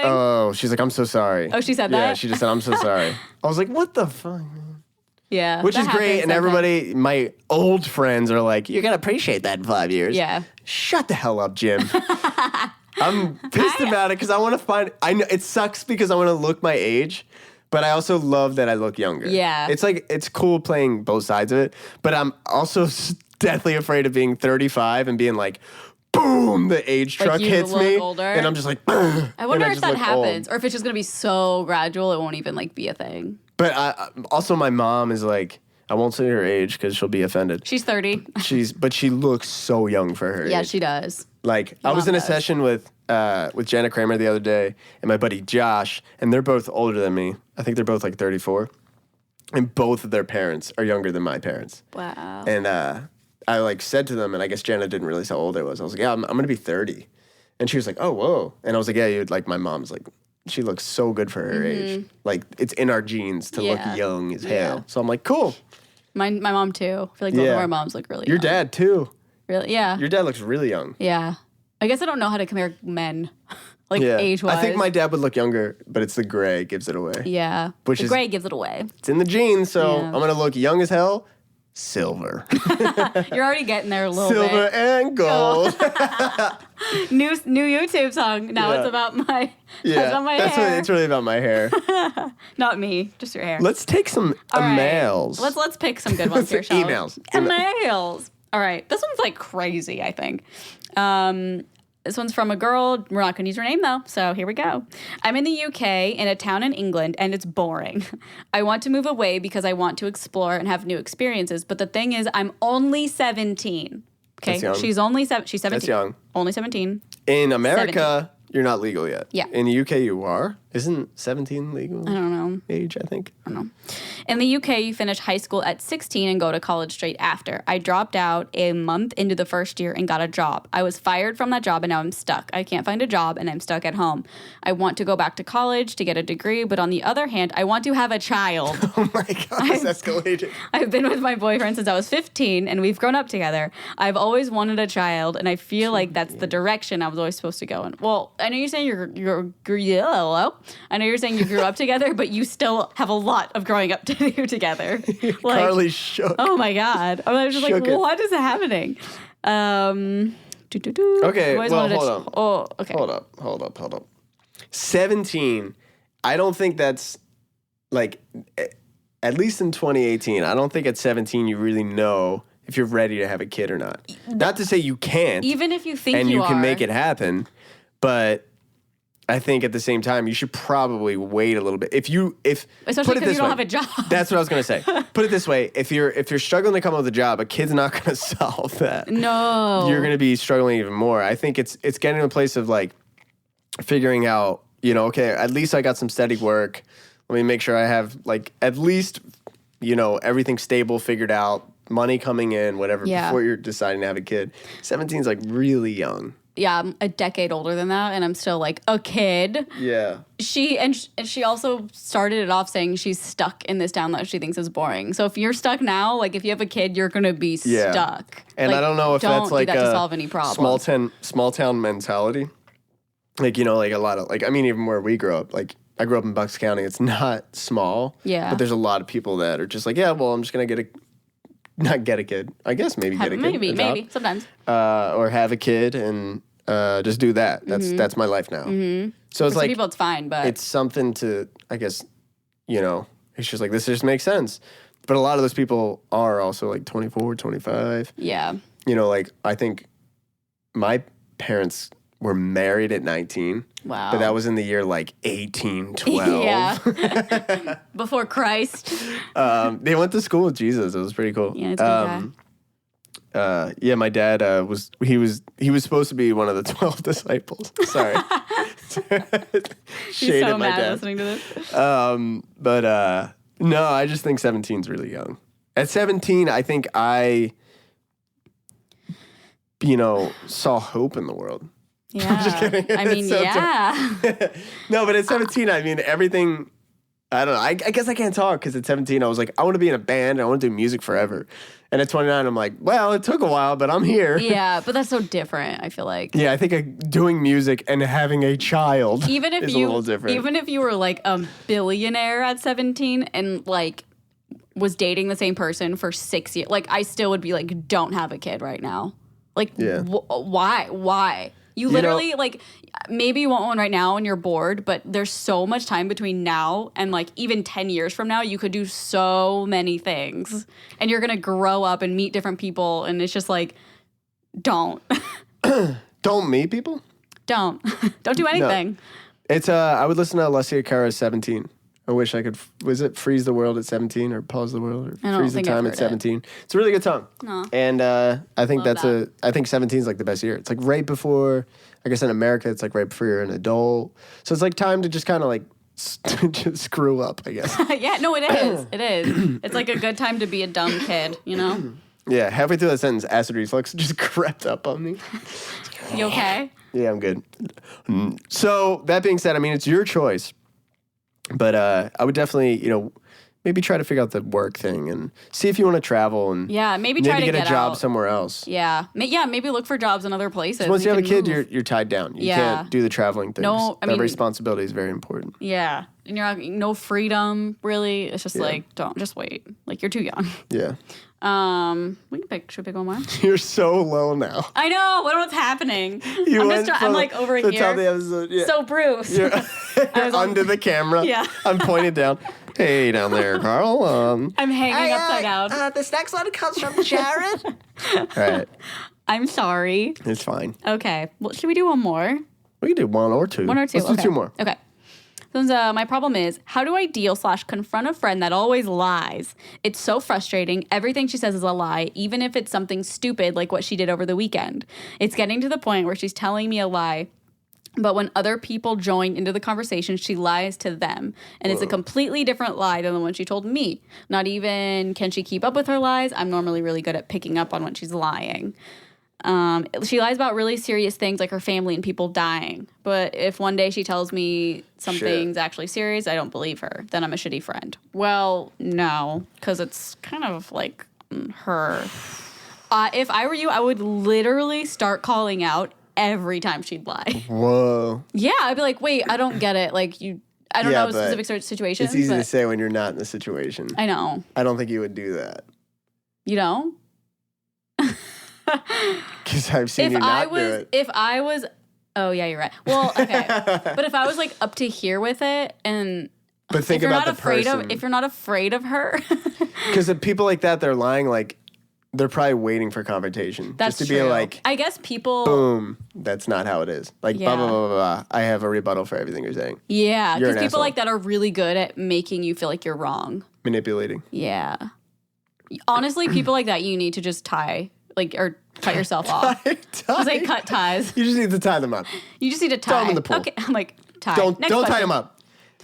she's like, I'm so sorry. Oh, she said that? Yeah, she just said, I'm so sorry. I was like, what the fuck, man? Yeah. Which is great, and everybody, my old friends are like, you're going to appreciate that in 5 years. Yeah. Shut the hell up, Jim. I'm pissed about it because I want to I know it sucks because I want to look my age, but I also love that I look younger. Yeah. It's like, it's cool playing both sides of it, but I'm also deathly afraid of being 35 and being like, boom, the age truck hits me. Older. And I'm just like, I wonder if that happens or if it's just going to be so gradual it won't even like be a thing. But also my mom is like, I won't say her age because she'll be offended. She's 30. But she looks so young for her age. Yeah, she does. Like, I was in a session with Jenna Kramer the other day and my buddy Josh, and they're both older than me. I think they're both like 34. And both of their parents are younger than my parents. Wow. And I like said to them, and I guess Jenna didn't realize how old I was. I was like, yeah, I'm going to be 30. And she was like, oh, whoa. And I was like, yeah, like my mom's like, she looks so good for her age. Like, it's in our genes to look young as hell. So I'm like, cool. My mom, too. I feel like both of our moms look really young. Your dad, too. Really? Yeah. Your dad looks really young. Yeah. I guess I don't know how to compare men, like age-wise. I think my dad would look younger, but it's the gray gives it away. Yeah. The gray gives it away. It's in the genes, so I'm going to look young as hell. Silver. You're already getting there a little bit. Silver and gold. New YouTube song. Now it's about my hair. It's really about my hair. Not me, just your hair. Let's take some emails. Right. Let's pick some good ones here, shall we? Emails. Emails. All right. This one's like crazy, I think. This one's from a girl. We're not going to use her name, though, so here we go. I'm in the UK, in a town in England, and it's boring. I want to move away because I want to explore and have new experiences, but the thing is, I'm only 17. Okay? That's young. She's 17. That's young. Only 17. In America, 17. You're not legal yet. Yeah. In the UK, you are. Isn't 17 legal? I don't know. Age, I think. I don't know. In the UK, you finish high school at 16 and go to college straight after. I dropped out a month into the first year and got a job. I was fired from that job and now I'm stuck. I can't find a job and I'm stuck at home. I want to go back to college to get a degree, but on the other hand, I want to have a child. Oh my God, it's escalated. I've been with my boyfriend since I was 15 and we've grown up together. I've always wanted a child and I feel like that's the direction I was always supposed to go in. Well, I know you're saying I know you're saying you grew up together, but you still have a lot of growing up to do together. Like, Carly shook. Oh my God. I was just like, what is happening? Okay, well, hold on. Okay. Hold up. 17, I don't think that's, like, at least in 2018, I don't think at 17 you really know if you're ready to have a kid or not. Not to say you can't. Even if you think and you you are. can make it happen, but I think at the same time, you should probably wait a little bit. Especially because you don't have a job. That's what I was going to say. Put it this way. If you're struggling to come up with a job, a kid's not going to solve that. No. You're going to be struggling even more. I think it's getting to a place of like figuring out, okay, at least I got some steady work. Let me make sure I have like at least, everything stable, figured out, money coming in, whatever, before you're deciding to have a kid. 17 is like really young. Yeah, I'm a decade older than that, and I'm still like a kid. Yeah. She also started it off saying she's stuck in this town that she thinks is boring. So if you're stuck now, like if you have a kid, you're gonna be stuck. And I don't know if that's like to solve any problem. Small town mentality. Like like a lot of even where we grew up, like I grew up in Bucks County. It's not small. Yeah. But there's a lot of people that are just like, yeah, well, I'm just gonna not get a kid. I guess maybe get a kid. Maybe sometimes. Or have a kid and just do that. That's my life now. Mm-hmm. So it's For like some people it's fine, but it's something to, I guess, it's just like this just makes sense. But a lot of those people are also like 24, 25. Yeah. Like I think my parents were married at 19. Wow. But that was in the year like 1812. Yeah. Before Christ. They went to school with Jesus. It was pretty cool. Yeah, it's good guy. My dad was supposed to be one of the 12 disciples. Sorry. She's so mad listening to this. No, I just think 17 is really young. At 17, I think I saw hope in the world. Yeah. I'm just kidding. No, but at 17, everything. I don't know. I guess I can't talk because at 17, I was like, I want to be in a band. I want to do music forever. And at 29, I'm like, well, it took a while, but I'm here. Yeah, but that's so different, I feel like. Yeah, I think doing music and having a child is a little different. Even if you were like a billionaire at 17 and like was dating the same person for 6 years, like I still would be like, don't have a kid right now. Like, why? You literally, like, maybe you want one right now and you're bored, but there's so much time between now and, like, even 10 years from now, you could do so many things. And you're going to grow up and meet different people, and it's just like, don't. Don't meet people? Don't. Don't do anything. No. It's, I would listen to Alessia Cara's 17. I wish I could, was it Freeze the World at 17 or Pause the World or Freeze the Time at 17? It's a really good song. Aww. And I think I think 17 is like the best year. It's like right before, I guess in America, it's like right before you're an adult. So it's like time to just kind of like just screw up, I guess. Yeah, no, it is. It is. It's like a good time to be a dumb kid, Yeah, halfway through that sentence, acid reflux just crept up on me. You okay? Yeah, I'm good. So that being said, it's your choice. But I would definitely, maybe try to figure out the work thing and see if you want to travel and maybe try to get a job out. somewhere else. Yeah, maybe look for jobs in other places. Once you have a kid, you're tied down. You can't do the traveling things. No, that responsibility is very important. Yeah, and you're no freedom really. It's just like just wait. Like you're too young. Yeah. Should we pick one more? You're so low now. I know. I don't know what's happening. I'm like over here. Tell the episode, yeah. So Bruce. You're under the camera. Yeah. I'm pointed down. Hey, down there, Carl. I'm hanging upside down. This next one comes from Jared. All right. I'm sorry. It's fine. Okay. Well, should we do one more? We can do one or two. One or two. Let's do two more. Okay. So my problem is, how do I deal/confront a friend that always lies? It's so frustrating. Everything she says is a lie, even if it's something stupid like what she did over the weekend. It's getting to the point where she's telling me a lie, but when other people join into the conversation, she lies to them. And it's a completely different lie than the one she told me. Not even can she keep up with her lies. I'm normally really good at picking up on when she's lying. She lies about really serious things like her family and people dying. But if one day she tells me something's actually serious, I don't believe her. Then I'm a shitty friend. Well, no, because it's kind of like her. If I were you, I would literally start calling out every time she'd lie. Whoa. Yeah, I'd be like, wait, I don't get it. Like, I don't know a specific situation. It's easy to say when you're not in the situation. I know. I don't think you would do that. You know? Because I've seen you not do it. If I was, oh yeah, you're right. Well, okay, but if I was like up to here with it, and but think about the person. If you're not afraid of her, because people like that, they're lying. Like they're probably waiting for confrontation. That's just to true. Be like, I guess people. Boom. That's not how it is. Like blah blah blah blah blah. I have a rebuttal for everything you're saying. Yeah, because people like that are really good at making you feel like you're wrong. Manipulating. Yeah. Honestly, people like that, you need to just or cut yourself off. Just like cut ties. You just need to tie them up. You just need to tie. Throw them in the pool. Okay, I'm like, tie. Don't tie them up.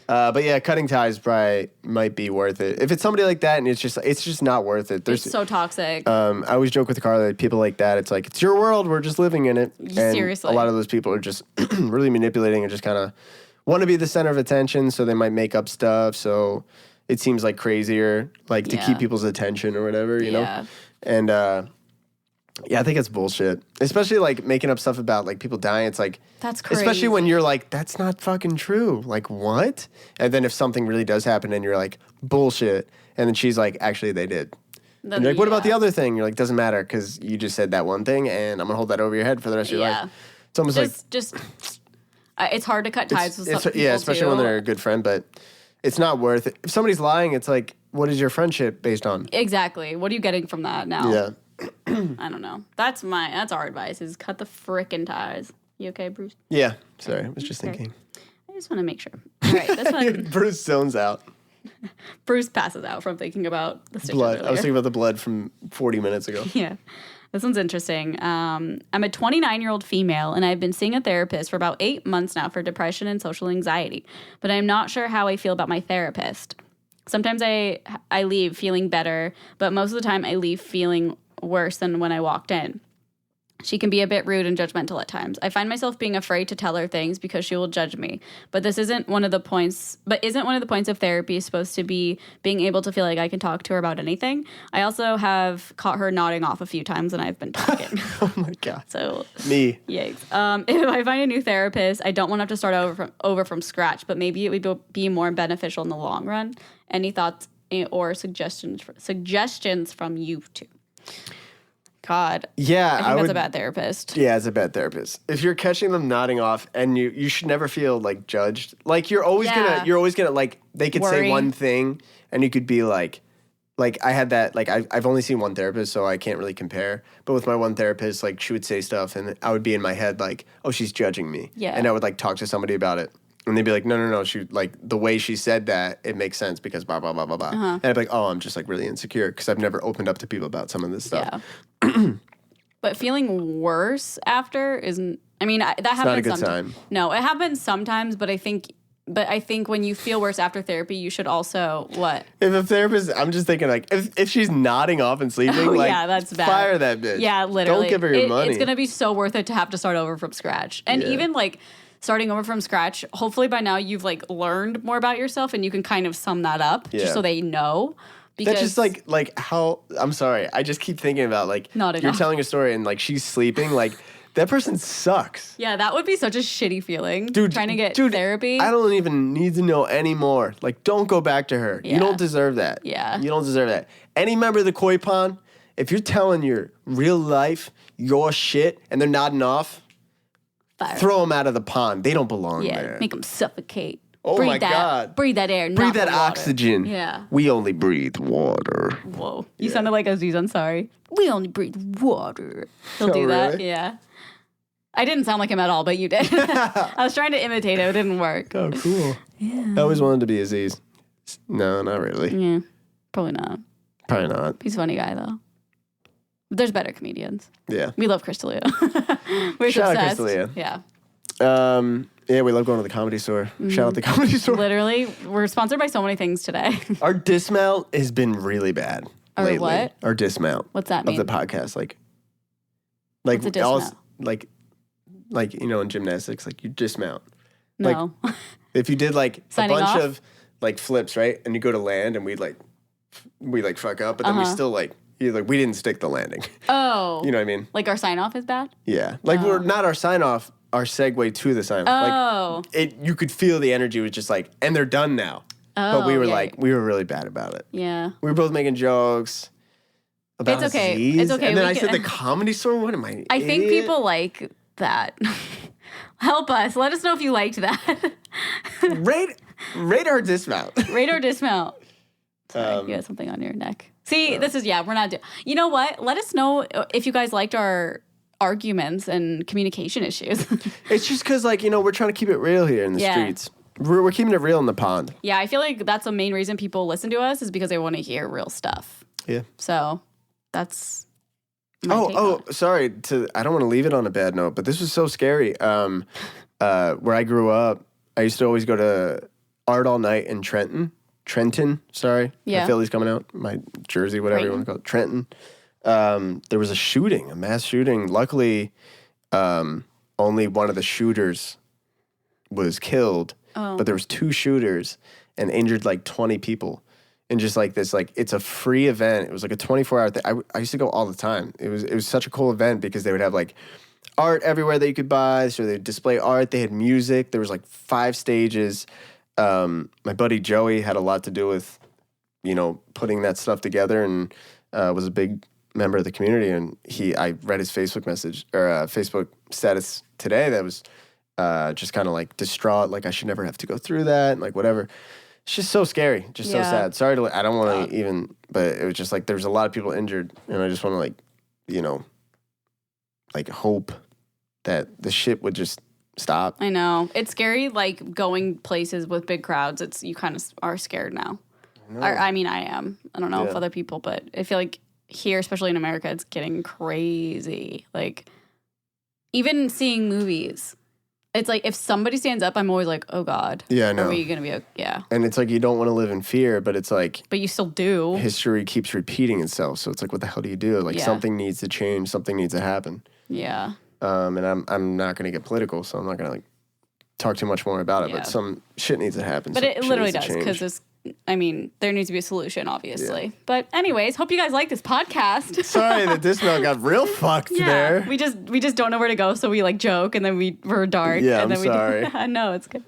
But yeah, cutting ties probably might be worth it. If it's somebody like that and it's just not worth it. It's so toxic. I always joke with Carla, people like that, it's like, it's your world, we're just living in it. And seriously. A lot of those people are just really manipulating and just kind of want to be the center of attention, so they might make up stuff, so it seems like crazier, like to keep people's attention or whatever, you know? And yeah, I think it's bullshit. Especially like making up stuff about like people dying. It's like, that's crazy. Especially when you're like, that's not fucking true. Like, what? And then if something really does happen and you're like, bullshit. And then she's like, actually, they did. And you're like, what about the other thing? You're like, doesn't matter because you just said that one thing and I'm going to hold that over your head for the rest of your life. It's almost it's hard to cut ties with some people. Yeah, especially when they're a good friend, but it's not worth it. If somebody's lying, it's like, what is your friendship based on? Exactly. What are you getting from that now? Yeah. I don't know. That's our advice is cut the frickin' ties. You okay, Bruce? Yeah. Sorry, I was just thinking. I just want to make sure. All right, this one. Bruce zones out. Bruce passes out from thinking about the stitches blood. Earlier. I was thinking about the blood from 40 minutes ago. Yeah. This one's interesting. I'm a 29-year-old female, and I've been seeing a therapist for about 8 months now for depression and social anxiety, but I'm not sure how I feel about my therapist. Sometimes I leave feeling better, but most of the time I leave feeling worse than when I walked in. She can be a bit rude and judgmental at times. I find myself being afraid to tell her things because she will judge me. But isn't one of the points of therapy supposed to be being able to feel like I can talk to her about anything? I also have caught her nodding off a few times when I've been talking. Oh my God. So me. Yikes. If I find a new therapist, I don't want to have to start over from scratch, but maybe it would be more beneficial in the long run. Any thoughts or suggestions from you two? God. Yeah. I think that's a bad therapist. Yeah, it's a bad therapist. If you're catching them nodding off and you should never feel like judged. Like you're always gonna like they could say one thing and you could be like I had that, like I've only seen one therapist, so I can't really compare. But with my one therapist, like she would say stuff and I would be in my head like, oh, she's judging me. Yeah. And I would like talk to somebody about it. And they'd be like, no. She like the way she said that, it makes sense because blah, blah, blah, blah, blah. And I'd be like, oh, I'm just like really insecure because I've never opened up to people about some of this stuff. Yeah. But feeling worse after isn't, I mean, that happens not a good sometimes. time. No, it happens sometimes, but I think when you feel worse after therapy, you should also, what? If a therapist, I'm just thinking like, if she's nodding off and sleeping, yeah, that's bad. Fire that bitch. Yeah, literally. Don't give her your money. It's going to be so worth it to have to start over from scratch. And even like starting over from scratch, hopefully by now you've like learned more about yourself and you can kind of sum that up just so they know. Because that's just like how, I'm sorry, I just keep thinking about like, you're telling a story and like she's sleeping, like that person sucks. Yeah, that would be such a shitty feeling. Dude, trying to get therapy. I don't even need to know anymore. Like, don't go back to her. Yeah. You don't deserve that. Yeah. You don't deserve that. Any member of the koi pond, if you're telling your real life, your shit, and they're nodding off, throw them out of the pond. They don't belong there. Make them suffocate. Oh my God. Breathe that air. Breathe that oxygen. Yeah. We only breathe water. Whoa. You sounded like Aziz Ansari. we only breathe water. He'll do that. Really? Yeah. I didn't sound like him at all, but you did. I was trying to imitate it. It didn't work. Oh, cool. Yeah. I always wanted to be Aziz. No, not really. Yeah. Probably not. Probably not. He's a funny guy, though. There's better comedians. Yeah. We love Chris D'Elia. We're Shout obsessed. out Chris D'Elia. Yeah. Yeah, we love going to the Comedy Store. Shout out the Comedy Store. Literally, we're sponsored by so many things today. Our dismount has been really bad lately. What? Our dismount. What's that mean? Of the podcast. Like What's a dismount? Like, you know, in gymnastics, like you dismount. No. Like, if you did like Signing a bunch off? of like flips, right? And you go to land and we fuck up, but then we still we didn't stick the landing. Oh. You know what I mean? Like our sign off is bad? Yeah. Like we're not our sign off, our segue to the sign off. Oh. Like you could feel the energy was just like, and they're done now. Oh. But we were we were really bad about it. Yeah. We were both making jokes about It's okay. Aziz, It's okay. And then We I can- said the Comedy Store. What am I? I think people like that. Help us. Let us know if you liked that. rate our dismount. Rate or dismount. Sorry, you had something on your neck. See, this is, we're not doing. You know what? Let us know if you guys liked our arguments and communication issues. It's just because, like, you know, we're trying to keep it real here in the streets. We're keeping it real in the pond. Yeah, I feel like that's the main reason people listen to us is because they want to hear real stuff. Yeah. So that's. my take on it. Sorry. I don't want to leave it on a bad note, but this was so scary. Where I grew up, I used to always go to Art All Night in Trenton, sorry. Yeah. My Philly's coming out. My Jersey, whatever you want to call it. Trenton. There was a mass shooting. Luckily, only one of the shooters was killed. Oh. But there was 2 shooters and injured like 20 people. And just like this, like it's a free event. It was like a 24-hour thing. I used to go all the time. It was such a cool event because they would have like art everywhere that you could buy. So they'd display art. They had music. There was like 5 stages. My buddy Joey had a lot to do with, you know, putting that stuff together and was a big member of the community. And I read his Facebook message or Facebook status today that was just kind of like distraught. Like I should never have to go through that and like whatever. It's just so scary, just so sad. Sorry I don't want to even, but it was just like there's a lot of people injured, and I just want to like, you know, like hope that the shit would just stop. I know. It's scary, like going places with big crowds. You kind of are scared now. I mean, I am. I don't know if other people, but I feel like here, especially in America, it's getting crazy. Like even seeing movies. It's like if somebody stands up, I'm always like, oh God. Yeah, I know. Are we going to be yeah. And it's like you don't want to live in fear, but it's like. But you still do. History keeps repeating itself. So it's like, what the hell do you do? Like something needs to change. Something needs to happen. Yeah. And I'm not going to get political, so I'm not going to like talk too much more about it. But some shit needs to happen. But it literally does because there needs to be a solution, obviously. Yeah. But anyways, hope you guys like this podcast. Sorry that this note got real fucked there. We just don't know where to go, so we like joke and then we're dark. Yeah, and then I'm sorry. No, it's good.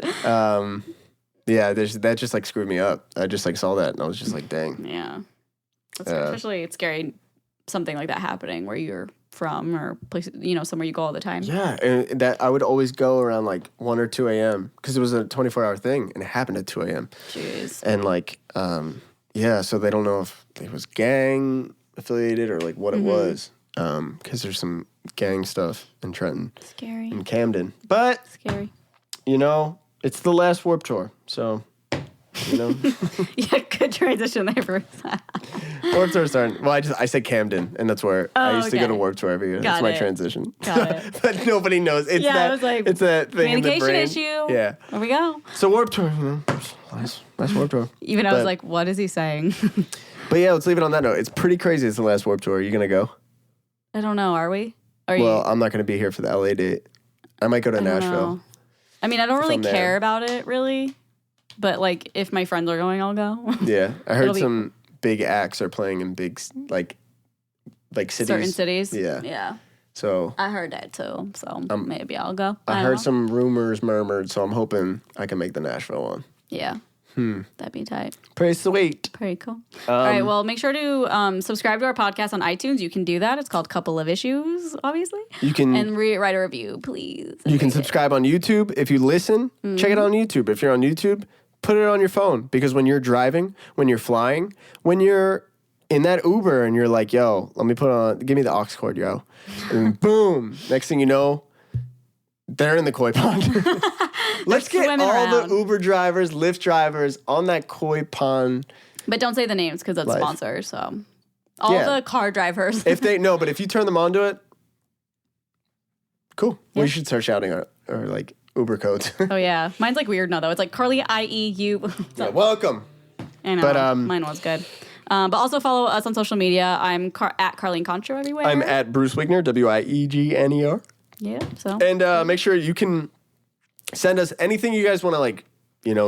Yeah, that just like screwed me up. I just like saw that and I was just like, dang. Yeah. Especially it's scary something like that happening where you're from or places, you know, somewhere you go all the time. Yeah, and that I would always go around like 1 or 2 a.m. because it was a 24-hour thing and it happened at 2 a.m. Jeez. And like, so they don't know if it was gang affiliated or like what it was because there's some gang stuff in Trenton. Scary. In Camden. But, scary. You know, it's the last Warped Tour, so... You know? Yeah, good transition there for Warped Tour starting. Well, I said Camden, and that's where I used to go to Warped Tour every year. That's my transition. Got it. But nobody knows. It's I was like, it's that thing in the brain. communication issue. Yeah. There we go. So Warped Tour, you know, nice Warped Tour. Even I was like, what is he saying? But yeah, let's leave it on that note. It's pretty crazy. It's the last Warped Tour. Are you gonna go? I don't know. Are we? Well, I'm not gonna be here for the LA date. I might go to Nashville. I mean, I don't really care about it, really. But, like, if my friends are going, I'll go. Yeah. I heard some big acts are playing in big, like cities. Certain cities? Yeah. Yeah. So. I heard that, too. So, maybe I'll go. I heard some rumors murmured, so I'm hoping I can make the Nashville one. Yeah. That'd be tight. Pretty sweet. Pretty cool. All right. Well, make sure to subscribe to our podcast on iTunes. You can do that. It's called Couple of Issues, obviously. You can and write a review, please. You can subscribe on YouTube. If you listen, check it out on YouTube. If you're on YouTube, put it on your phone because when you're driving, when you're flying, when you're in that Uber and you're like, yo, give me the aux cord, yo. And boom, next thing you know, they're in the koi pond. Let's get all the Uber drivers, Lyft drivers on that koi pond. But don't say the names because that's sponsors. So all the car drivers. But if you turn them on to it, cool. Yeah. We should start shouting our like Uber codes. Oh yeah, mine's like weird now though. It's like Carly IEU. Yeah, welcome. I know. But mine was good. But also follow us on social media. I'm at Carlene Concho everywhere. I'm at Bruce Wigner, WIEGNER. Yeah. So and make sure you can send us anything you guys want to like,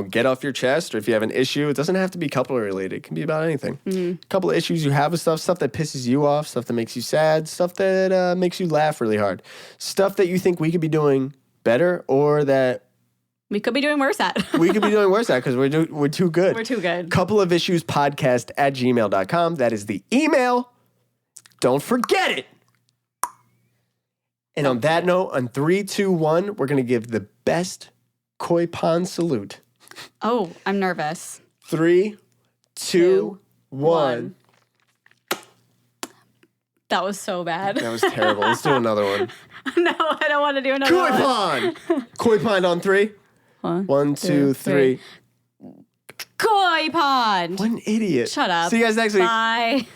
get off your chest, or if you have an issue. It doesn't have to be couple related. It can be about anything. Mm-hmm. A couple of issues you have with stuff that pisses you off, stuff that makes you sad, stuff that makes you laugh really hard, stuff that you think we could be doing better or that we could be doing worse at. We could be doing worse at because we're too good. We're too good. Couple of issues podcast @gmail.com. That is the email. Don't forget it. And on that note, on 3, 2, 1, we're going to give the best koi pond salute. Oh, I'm nervous. 3, 2, 1. That was so bad. That was terrible. Let's do another one. No, I don't want to do another one. Koi pond. Koi pond on 3. 1, 2, 3. Koi pond. What an idiot. Shut up. See you guys next week. Bye.